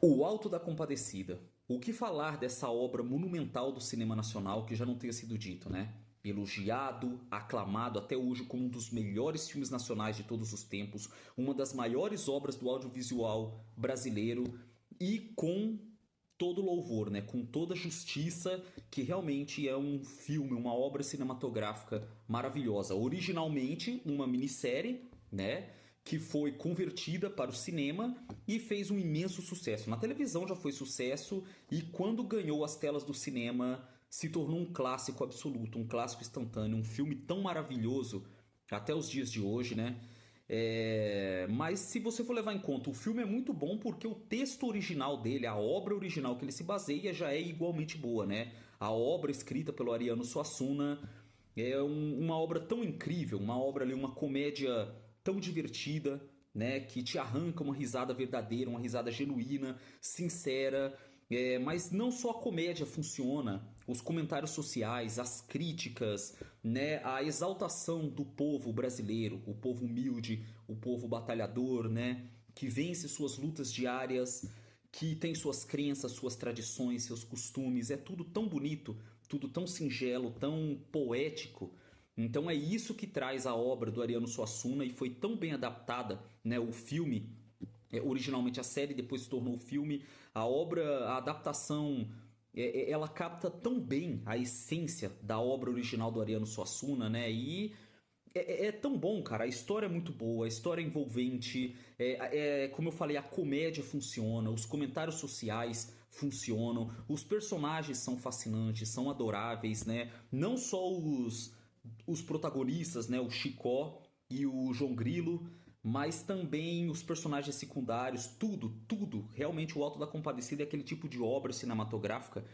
O Alto da Compadecida. O que falar dessa obra monumental do cinema nacional que já não tenha sido dito, né? Elogiado, aclamado até hoje como um dos melhores filmes nacionais de todos os tempos, uma das maiores obras do audiovisual brasileiro e com todo louvor, né? Com toda justiça, que realmente é um filme, uma obra cinematográfica maravilhosa. Originalmente uma minissérie, né? Que foi convertida para o cinema e fez um imenso sucesso. Na televisão já foi sucesso e quando ganhou as telas do cinema se tornou um clássico absoluto, um clássico instantâneo, um filme tão maravilhoso até os dias de hoje, né? Mas se você for levar em conta, o filme é muito bom porque o texto original dele, a obra original que ele se baseia, já é igualmente boa, né? A obra escrita pelo Ariano Suassuna uma obra tão incrível, uma obra ali, uma comédia tão divertida, né, que te arranca uma risada verdadeira, uma risada genuína, sincera. Mas não só a comédia funciona, os comentários sociais, as críticas, né, a exaltação do povo brasileiro, o povo humilde, o povo batalhador, né, que vence suas lutas diárias, que tem suas crenças, suas tradições, seus costumes. É tudo tão bonito, tudo tão singelo, tão poético. Então é isso que traz a obra do Ariano Suassuna e foi tão bem adaptada, né? O filme, originalmente a série, depois se tornou o filme. A obra, a adaptação, ela capta tão bem a essência da obra original do Ariano Suassuna, né? E é tão bom, cara. A história é muito boa, a história é envolvente. Como eu falei, a comédia funciona, os comentários sociais funcionam, os personagens são fascinantes, são adoráveis, né? Não só os protagonistas, né? O Chicó e o João Grilo, mas também os personagens secundários, tudo, tudo. Realmente o Alto da Compadecida é aquele tipo de obra cinematográfica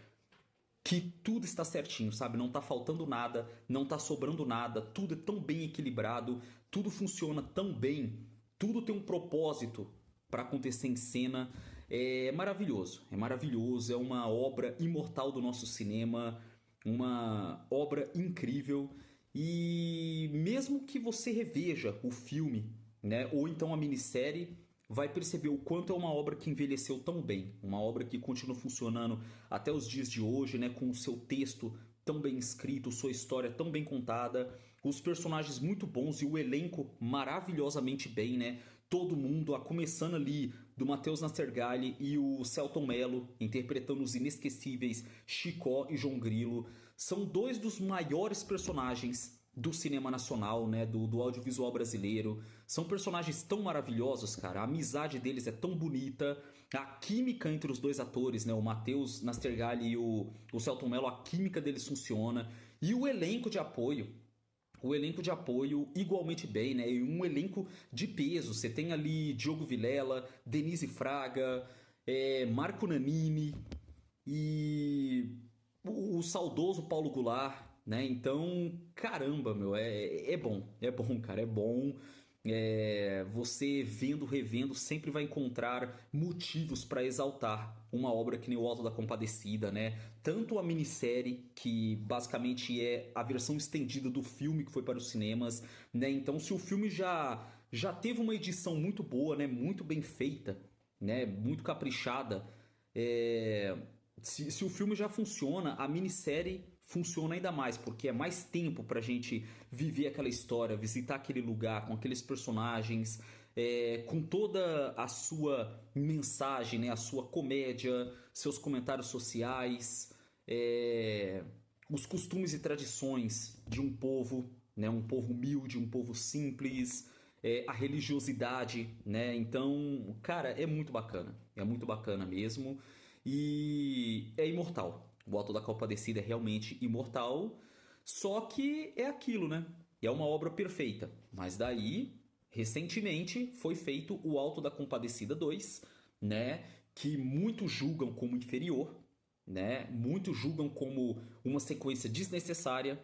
que tudo está certinho, sabe? Não tá faltando nada, não tá sobrando nada, tudo é tão bem equilibrado, tudo funciona tão bem, tudo tem um propósito para acontecer em cena. É maravilhoso, é uma obra imortal do nosso cinema, uma obra incrível. E mesmo que você reveja o filme, né, ou então a minissérie, vai perceber o quanto é uma obra que envelheceu tão bem, uma obra que continua funcionando até os dias de hoje, né, com o seu texto tão bem escrito, sua história tão bem contada, os personagens muito bons e o elenco maravilhosamente bem, né? Todo mundo, a começando ali do Matheus Nastergalli e o Selton Mello, interpretando os inesquecíveis Chicó e João Grilo, são dois dos maiores personagens do cinema nacional, né, do audiovisual brasileiro. São personagens tão maravilhosos, cara. A amizade deles é tão bonita. A química entre os dois atores, né, o Matheus Nastergalli e o Selton Mello, a química deles funciona. E o elenco de apoio. O elenco de apoio igualmente bem, né? E um elenco de peso. Você tem ali Diogo Vilela, Denise Fraga, Marco Nanini e o saudoso Paulo Goulart, né? Então, caramba, meu, é bom, cara, é bom. Você vendo, revendo, sempre vai encontrar motivos para exaltar uma obra que nem o Auto da Compadecida, né? Tanto a minissérie, que basicamente é a versão estendida do filme que foi para os cinemas, né? Então, se o filme já teve uma edição muito boa, né? Muito bem feita, né? Muito caprichada, é, se o filme já funciona, a minissérie funciona ainda mais, porque é mais tempo pra gente viver aquela história, visitar aquele lugar com aqueles personagens, com toda a sua mensagem, né, a sua comédia, seus comentários sociais, os costumes e tradições de um povo, né, um povo humilde, um povo simples, a religiosidade, né? Então, cara, é muito bacana mesmo. E é imortal. O Auto da Compadecida é realmente imortal. Só que é aquilo, né? É uma obra perfeita. Mas daí, recentemente, foi feito o Auto da Compadecida 2, né? Que muitos julgam como inferior, né? Muitos julgam como uma sequência desnecessária,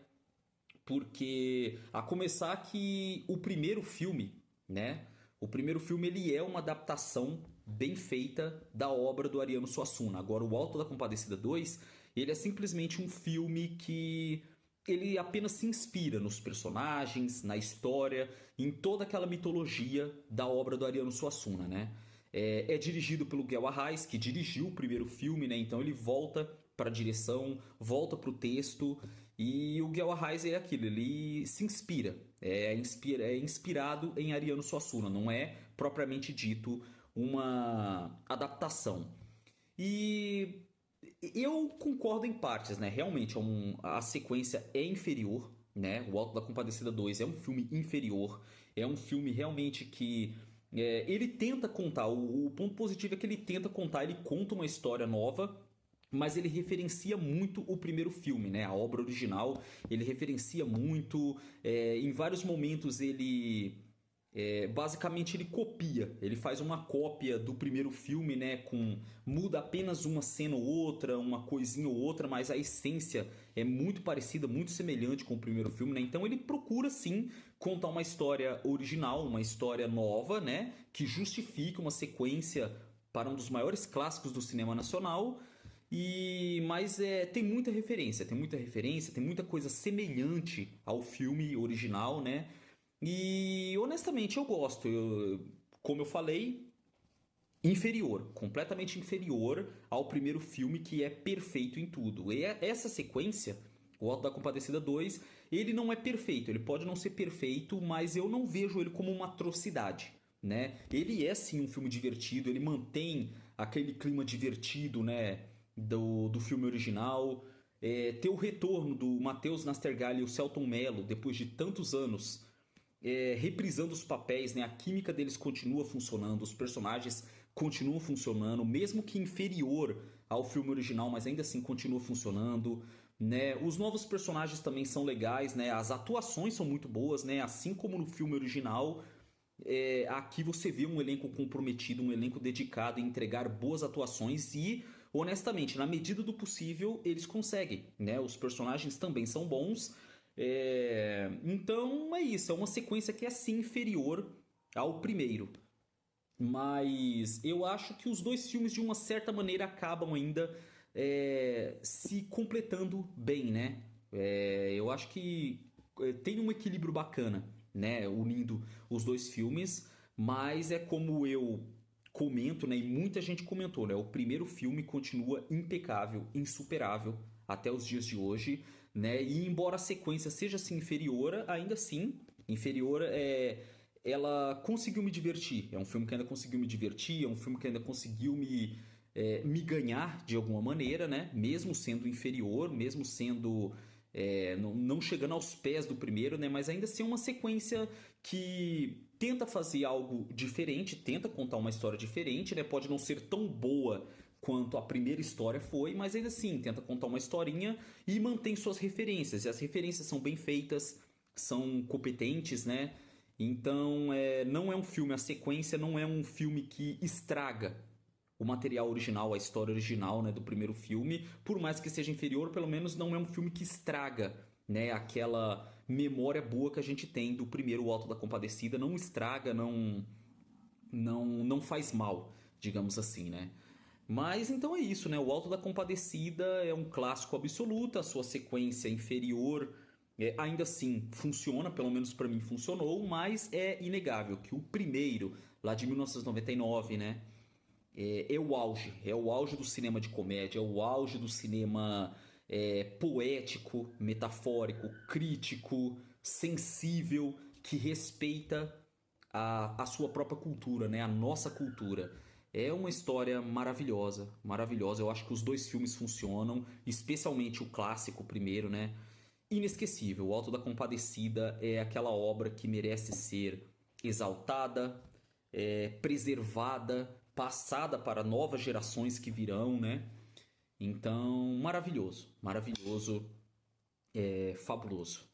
porque a começar que o primeiro filme, né? O primeiro filme ele é uma adaptação bem feita da obra do Ariano Suassuna. Agora o Alto da Compadecida 2, ele é simplesmente um filme que ele apenas se inspira nos personagens, na história, em toda aquela mitologia da obra do Ariano Suassuna, né? É dirigido pelo Guel Arraes, que dirigiu o primeiro filme, né? Então ele volta para a direção, volta para o texto. E o Guel Arraes é aquilo, ele se inspira. É inspirado em Ariano Suassuna, não é propriamente dito uma adaptação. E eu concordo em partes, né? Realmente a sequência é inferior, né? O Alto da Compadecida 2 é um filme inferior, é um filme realmente que ele tenta contar. O ponto positivo é que ele tenta contar, ele conta uma história nova, mas ele referencia muito o primeiro filme, né? A obra original, ele referencia muito. Em vários momentos basicamente ele copia, ele faz uma cópia do primeiro filme, né, muda apenas uma cena ou outra, uma coisinha ou outra, mas a essência é muito parecida, muito semelhante com o primeiro filme, né? Então ele procura sim contar uma história original, uma história nova, né, que justifique uma sequência para um dos maiores clássicos do cinema nacional. Mas tem muita coisa semelhante ao filme original, né? E honestamente eu gosto. Como eu falei, inferior, completamente inferior ao primeiro filme, que é perfeito em tudo. Essa sequência, o Alto da Compadecida 2, ele não é perfeito. Ele pode não ser perfeito, mas eu não vejo ele como uma atrocidade, né? Ele é sim um filme divertido, ele mantém aquele clima divertido, né, do filme original. Ter o retorno do Matheus Nastergalli e o Selton Mello depois de tantos anos, reprisando os papéis, né? A química deles continua funcionando, os personagens continuam funcionando, mesmo que inferior ao filme original, mas ainda assim continua funcionando, né? Os novos personagens também são legais, né? As atuações são muito boas, né? Assim como no filme original, aqui você vê um elenco comprometido, um elenco dedicado em entregar boas atuações e, honestamente, na medida do possível, eles conseguem, né? Os personagens também são bons. Então é isso, é uma sequência que é sim inferior ao primeiro. Mas eu acho que os dois filmes, de uma certa maneira, acabam ainda se completando bem, né? Eu acho que tem um equilíbrio bacana, né? Unindo os dois filmes, mas é como eu comento, né? E muita gente comentou, né? O primeiro filme continua impecável, insuperável até os dias de hoje, né? E embora a sequência seja assim inferior, ainda assim, inferior ela conseguiu me divertir. É um filme que ainda conseguiu me divertir, é um filme que ainda conseguiu me ganhar de alguma maneira, né? Mesmo sendo inferior, mesmo sendo não chegando aos pés do primeiro, né? Mas ainda assim é uma sequência que tenta fazer algo diferente, tenta contar uma história diferente, né? Pode não ser tão boa quanto a primeira história foi, mas ainda assim tenta contar uma historinha e mantém suas referências. E as referências são bem feitas, são competentes, né? Então, não é um filme, a sequência não é um filme que estraga o material original, a história original, né, do primeiro filme. Por mais que seja inferior, pelo menos não é um filme que estraga, né, aquela memória boa que a gente tem do primeiro O Alto da Compadecida. Não estraga, não faz mal, digamos assim, né? Mas então é isso, né? O Alto da Compadecida é um clássico absoluto, a sua sequência inferior ainda assim funciona, pelo menos para mim funcionou, mas é inegável que o primeiro, lá de 1999, né? É o auge do cinema de comédia, é o auge do cinema poético, metafórico, crítico, sensível, que respeita a sua própria cultura, né? A nossa cultura. É uma história maravilhosa, maravilhosa. Eu acho que os dois filmes funcionam, especialmente o clássico primeiro, né? Inesquecível. O Alto da Compadecida é aquela obra que merece ser exaltada, preservada, passada para novas gerações que virão, né? Então, maravilhoso, maravilhoso, fabuloso.